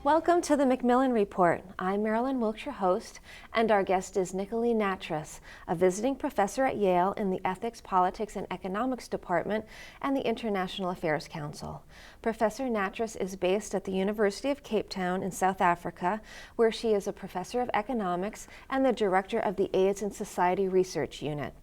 Welcome to the Macmillan Report. I'm Marilyn Wilkes, your host, and our guest is Nattrass, a visiting professor at Yale in the Ethics, Politics, and Economics Department and the International Affairs Council. Professor Nattrass is based at the University of Cape Town in South Africa, where she is a professor of economics and the director of the AIDS and Society Research Unit.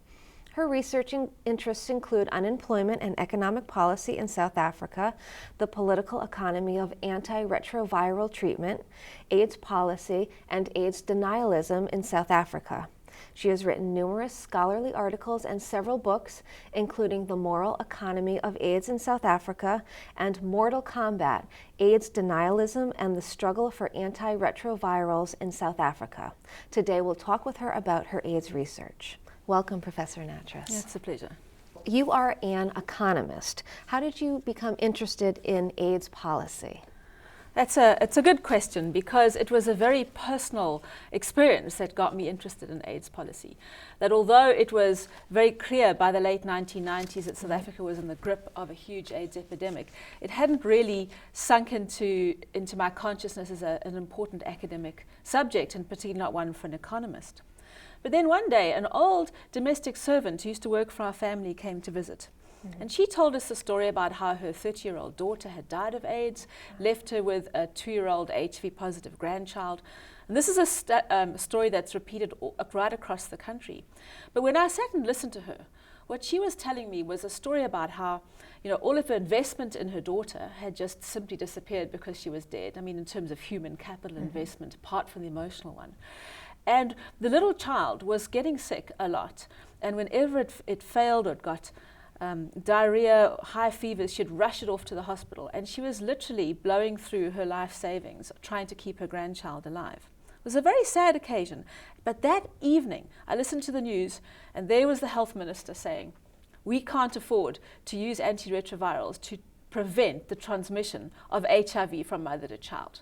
Her researching interests include unemployment and economic policy in South Africa, the political economy of anti-retroviral treatment, AIDS policy, and AIDS denialism in South Africa. She has written numerous scholarly articles and several books, including The Moral Economy of AIDS in South Africa and Mortal Combat, AIDS Denialism and the Struggle for Anti-retrovirals in South Africa. Today we'll talk with her about her AIDS research. Welcome, Professor Nattrass. Yeah, it's a pleasure. You are an economist. How did you become interested in AIDS policy? It's a good question because it was a very personal experience that got me interested in AIDS policy. That although it was very clear by the late 1990s that South Africa was in the grip of a huge AIDS epidemic, it hadn't really sunk into my consciousness as an important academic subject, and particularly not one for an economist. But then one day, an old domestic servant who used to work for our family came to visit. And she told us a story about how her 30-year-old daughter had died of AIDS, left her with a 2-year-old HIV-positive grandchild. And this is a story that's repeated right across the country. But when I sat and listened to her, what she was telling me was a story about how, all of her investment in her daughter had just simply disappeared because she was dead. I mean, in terms of human capital investment, apart from the emotional one. And the little child was getting sick a lot. And whenever it failed or it got diarrhea, high fevers, she'd rush it off to the hospital. And she was literally blowing through her life savings, trying to keep her grandchild alive. It was a very sad occasion. But that evening, I listened to the news, and there was the health minister saying, we can't afford to use anti-retrovirals to prevent the transmission of HIV from mother to child.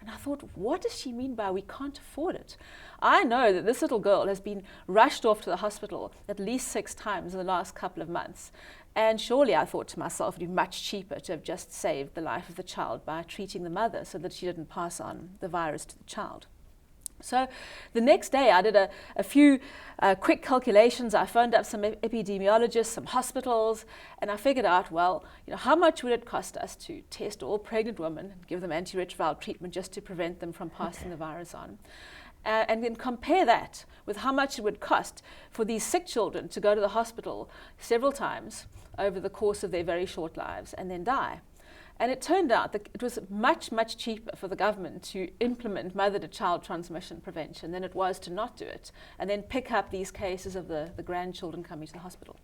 And I thought, what does she mean by we can't afford it? I know that this little girl has been rushed off to the hospital at least 6 times in the last couple of months. And surely, I thought to myself, it would be much cheaper to have just saved the life of the child by treating the mother so that she didn't pass on the virus to the child. So the next day, I did a few quick calculations. I phoned up some epidemiologists, some hospitals, and I figured out, well, how much would it cost us to test all pregnant women and give them anti-retroviral treatment just to prevent them from passing the virus on? And then compare that with how much it would cost for these sick children to go to the hospital several times over the course of their very short lives and then die. And it turned out that it was much, much cheaper for the government to implement mother-to-child transmission prevention than it was to not do it, and then pick up these cases of the grandchildren coming to the hospital.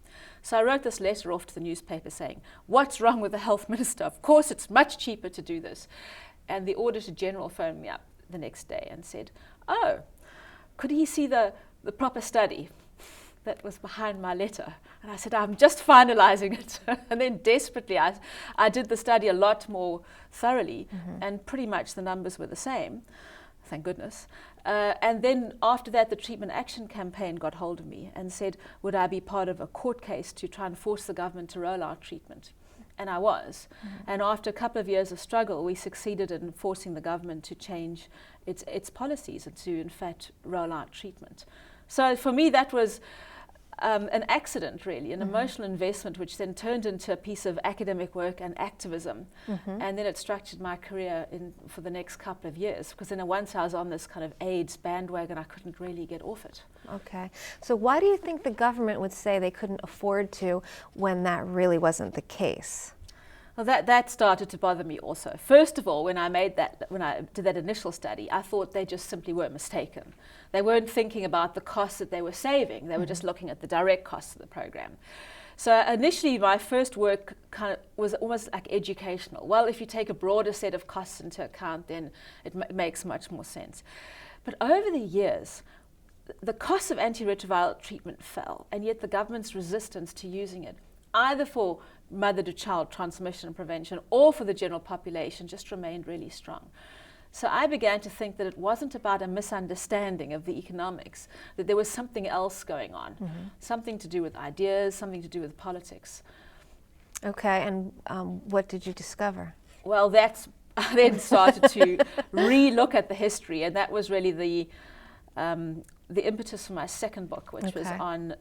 So I wrote this letter off to the newspaper saying, what's wrong with the health minister? Of course it's much cheaper to do this. And the Auditor General phoned me up the next day and said, oh, could he see the proper study that was behind my letter? And I said, I'm just finalizing it. And then desperately, I did the study a lot more thoroughly, and pretty much the numbers were the same, thank goodness. And then after that, the Treatment Action Campaign got hold of me and said, would I be part of a court case to try and force the government to roll out treatment? And I was. And after a couple of years of struggle, we succeeded in forcing the government to change its policies and to, in fact, roll out treatment. So for me, that was an accident, really, an emotional investment, which then turned into a piece of academic work and activism. And then it structured my career for the next couple of years, because then once I was on this kind of AIDS bandwagon, I couldn't really get off it. Okay. So why do you think the government would say they couldn't afford to when that really wasn't the case? Well, that started to bother me also. First of all, when I did that initial study, I thought they just simply were mistaken. They weren't thinking about the costs that they were saving. They were just looking at the direct costs of the program. So initially, my first work was almost like educational. Well, if you take a broader set of costs into account, then it makes much more sense. But over the years, the cost of antiretroviral treatment fell, and yet the government's resistance to using it, either for mother-to-child transmission prevention or for the general population, just remained really strong. So I began to think that it wasn't about a misunderstanding of the economics, that there was something else going on, something to do with ideas, something to do with politics. Okay, and what did you discover? Well, that's I then started to re-look at the history, and that was really the impetus for my second book, which was on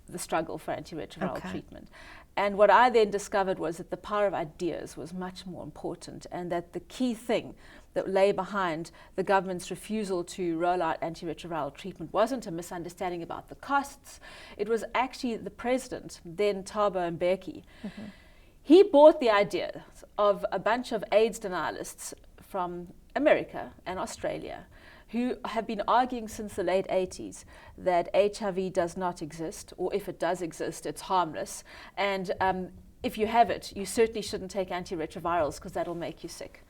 the struggle for antiretroviral treatment. And what I then discovered was that the power of ideas was much more important, and that the key thing that lay behind the government's refusal to roll out antiretroviral treatment wasn't a misunderstanding about the costs. It was actually the president, then Thabo Mbeki. He bought the idea of a bunch of AIDS denialists from America and Australia who have been arguing since the late 80s that HIV does not exist, or if it does exist, it's harmless. And if you have it, you certainly shouldn't take antiretrovirals because that'll make you sick.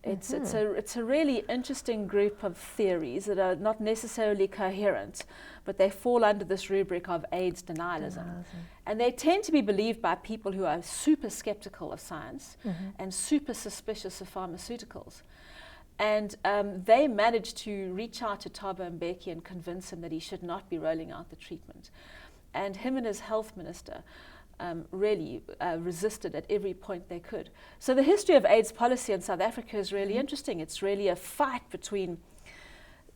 It's a really interesting group of theories that are not necessarily coherent, but they fall under this rubric of AIDS denialism. And they tend to be believed by people who are super skeptical of science and super suspicious of pharmaceuticals. And they managed to reach out to Thabo Mbeki and convince him that he should not be rolling out the treatment. And him and his health minister really resisted at every point they could. So the history of AIDS policy in South Africa is really interesting. It's really a fight between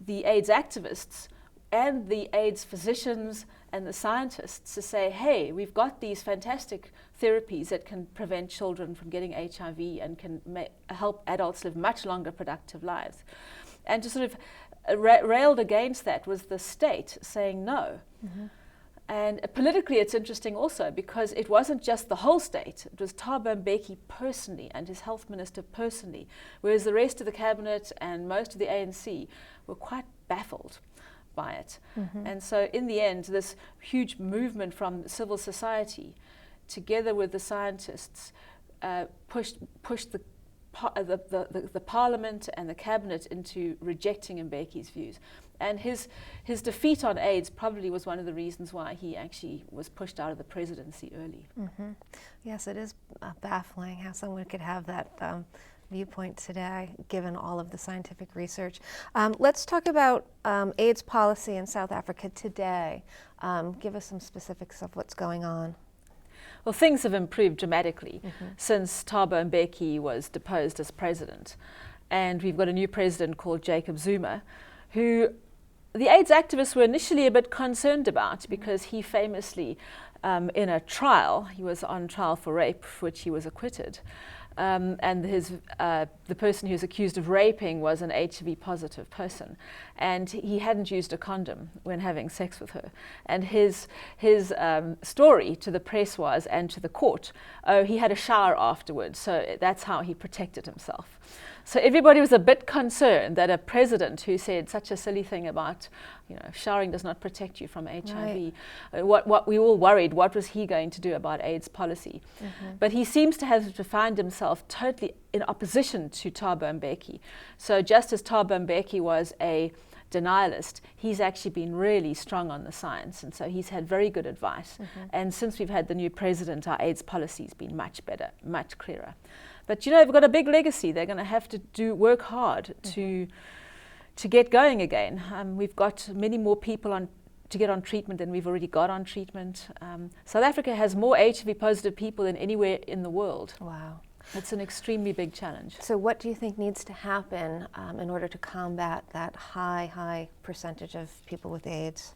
the AIDS activists and the AIDS physicians and the scientists to say, hey, we've got these fantastic therapies that can prevent children from getting HIV and can help adults live much longer productive lives. And to sort of railed against that was the state saying no. And politically it's interesting also because it wasn't just the whole state, it was Thabo Mbeki personally and his health minister personally, whereas the rest of the cabinet and most of the ANC were quite baffled by it. And so in the end, this huge movement from civil society together with the scientists pushed the parliament and the cabinet into rejecting Mbeki's views. And his defeat on AIDS probably was one of the reasons why he actually was pushed out of the presidency early. Yes, it is baffling how someone could have that viewpoint today, given all of the scientific research. Let's talk about AIDS policy in South Africa today. Give us some specifics of what's going on. Well, things have improved dramatically since Thabo Mbeki was deposed as president. And we've got a new president called Jacob Zuma, who the AIDS activists were initially a bit concerned about because he famously, in a trial, he was on trial for rape, for which he was acquitted. And the person who was accused of raping was an HIV positive person, and he hadn't used a condom when having sex with her. And his story to the press was, and to the court, he had a shower afterwards, so that's how he protected himself. So everybody was a bit concerned that a president who said such a silly thing about, showering does not protect you from HIV. What we all worried, what was he going to do about AIDS policy? But he seems to have defined himself totally in opposition to Thabo Mbeki. So just as Thabo Mbeki was a denialist, he's actually been really strong on the science, and so he's had very good advice. And since we've had the new president, our AIDS policy's been much better, much clearer. But they've got a big legacy. They're going to have to work hard to get going again. We've got many more people to get on treatment than we've already got on treatment. South Africa has more HIV positive people than anywhere in the world. Wow. It's an extremely big challenge. So what do you think needs to happen in order to combat that high percentage of people with AIDS?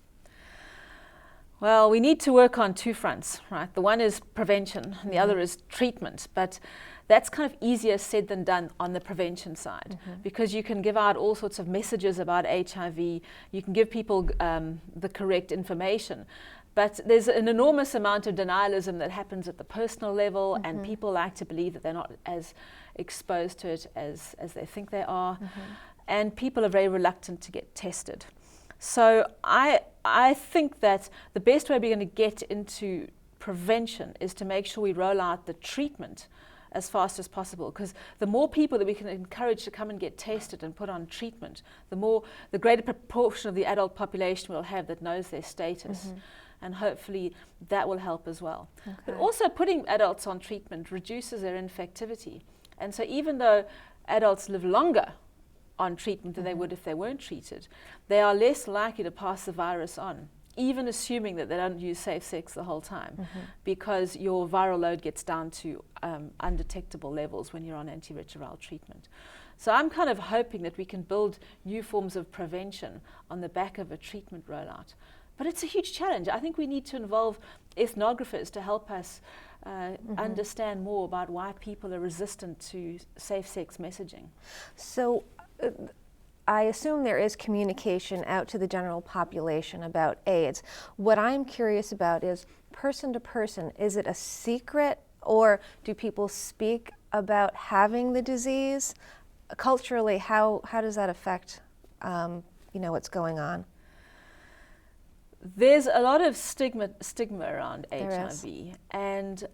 Well, we need to work on two fronts, right? The one is prevention and the other is treatment. But that's kind of easier said than done on the prevention side, because you can give out all sorts of messages about HIV, you can give people the correct information, but there's an enormous amount of denialism that happens at the personal level, and people like to believe that they're not as exposed to it as they think they are, and people are very reluctant to get tested. So I think that the best way we're going to get into prevention is to make sure we roll out the treatment as fast as possible, because the more people that we can encourage to come and get tested and put on treatment, the greater proportion of the adult population we'll have that knows their status. And hopefully that will help as well. But also putting adults on treatment reduces their infectivity. And so even though adults live longer on treatment than they would if they weren't treated, they are less likely to pass the virus on even assuming that they don't use safe sex the whole time, because your viral load gets down to undetectable levels when you're on anti-retroviral treatment. So I'm kind of hoping that we can build new forms of prevention on the back of a treatment rollout. But it's a huge challenge. I think we need to involve ethnographers to help us understand more about why people are resistant to safe sex messaging. So I assume there is communication out to the general population about AIDS. What I'm curious about is person to person, is it a secret, or do people speak about having the disease? Culturally, how does that affect what's going on? There's a lot of stigma around HIV, and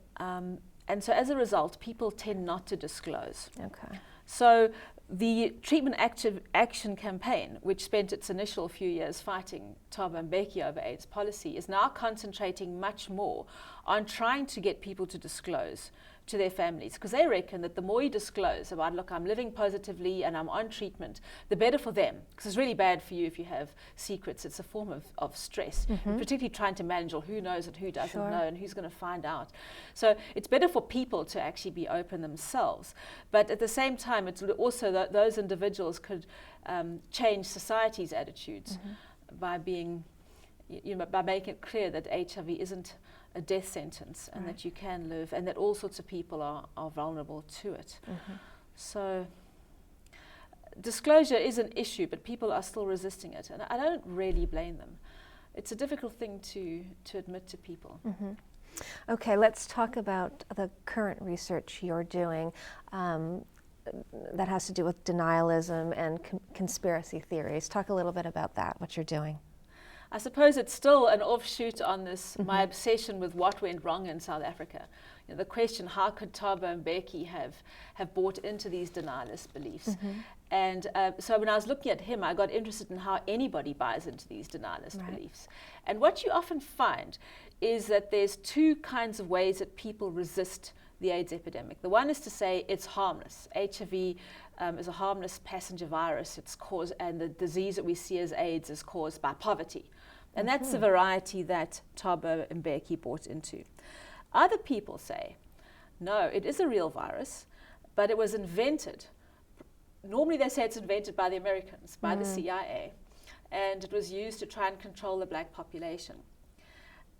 so as a result, people tend not to disclose. Okay. So the Treatment Action Campaign, which spent its initial few years fighting Thabo Mbeki over AIDS policy, is now concentrating much more on trying to get people to disclose to their families, because they reckon that the more you disclose about, look, I'm living positively and I'm on treatment, the better for them, because it's really bad for you if you have secrets. It's a form of stress, particularly trying to manage, or who knows and who doesn't know and who's going to find out. So it's better for people to actually be open themselves. But at the same time, it's also those individuals could change society's attitudes by being, by making it clear that HIV isn't a death sentence, and that you can live, and that all sorts of people are vulnerable to it. So disclosure is an issue, but people are still resisting it, and I don't really blame them. It's a difficult thing to admit to people. Okay, let's talk about the current research you're doing that has to do with denialism and conspiracy theories. Talk a little bit about that, what you're doing. I suppose it's still an offshoot on this, my obsession with what went wrong in South Africa. The question, how could Thabo Mbeki have bought into these denialist beliefs? And so when I was looking at him, I got interested in how anybody buys into these denialist beliefs. And what you often find is that there's two kinds of ways that people resist the AIDS epidemic. The one is to say it's harmless. HIV is a harmless passenger virus. It's caused, and the disease that we see as AIDS is caused by poverty. And that's the variety that Thabo Mbeki bought into. Other people say, no, it is a real virus, but it was invented. Normally they say it's invented by the Americans, by the CIA, and it was used to try and control the black population.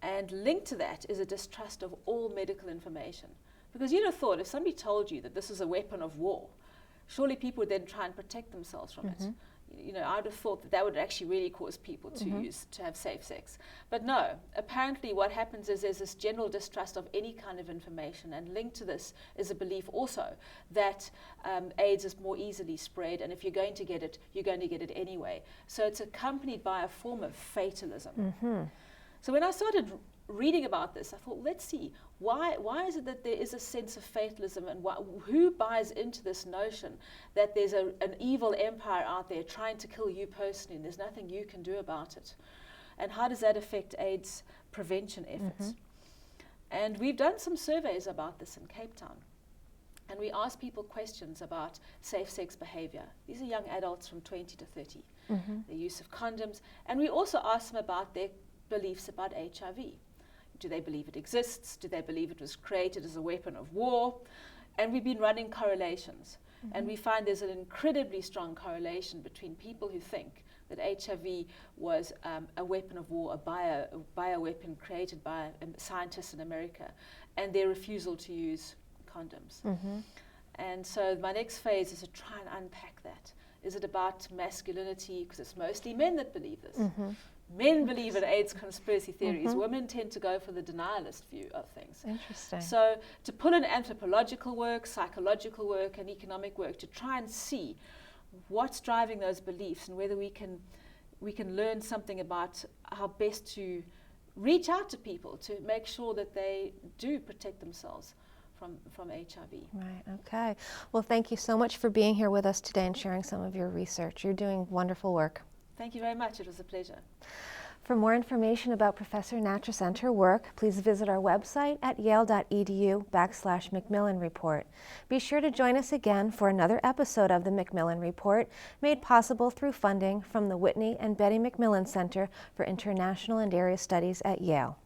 And linked to that is a distrust of all medical information. Because you'd have thought, if somebody told you that this is a weapon of war, surely people would then try and protect themselves from it. I would have thought that would actually really cause people to have safe sex. But no, apparently what happens is there's this general distrust of any kind of information, and linked to this is a belief also that AIDS is more easily spread, and if you're going to get it, you're going to get it anyway. So it's accompanied by a form of fatalism. So when I started reading about this, I thought, let's see, why is it that there is a sense of fatalism, and who buys into this notion that there's an evil empire out there trying to kill you personally and there's nothing you can do about it? And how does that affect AIDS prevention efforts? And we've done some surveys about this in Cape Town. And we asked people questions about safe sex behavior. These are young adults from 20 to 30, the use of condoms. And we also asked them about their beliefs about HIV. Do they believe it exists? Do they believe it was created as a weapon of war? And we've been running correlations. And we find there's an incredibly strong correlation between people who think that HIV was a weapon of war, a bioweapon created by scientists in America, and their refusal to use condoms. And so my next phase is to try and unpack that. Is it about masculinity? Because it's mostly men that believe this. Men believe in AIDS conspiracy theories. Women tend to go for the denialist view of things. Interesting. So to pull in anthropological work, psychological work, and economic work to try and see what's driving those beliefs, and whether we can learn something about how best to reach out to people to make sure that they do protect themselves from HIV. Right, okay. Well, thank you so much for being here with us today and sharing some of your research. You're doing wonderful work. Thank you very much. It was a pleasure. For more information about Professor Nattrass and her work, please visit our website at yale.edu/Macmillan Report. Be sure to join us again for another episode of the Macmillan Report, made possible through funding from the Whitney and Betty Macmillan Center for International and Area Studies at Yale.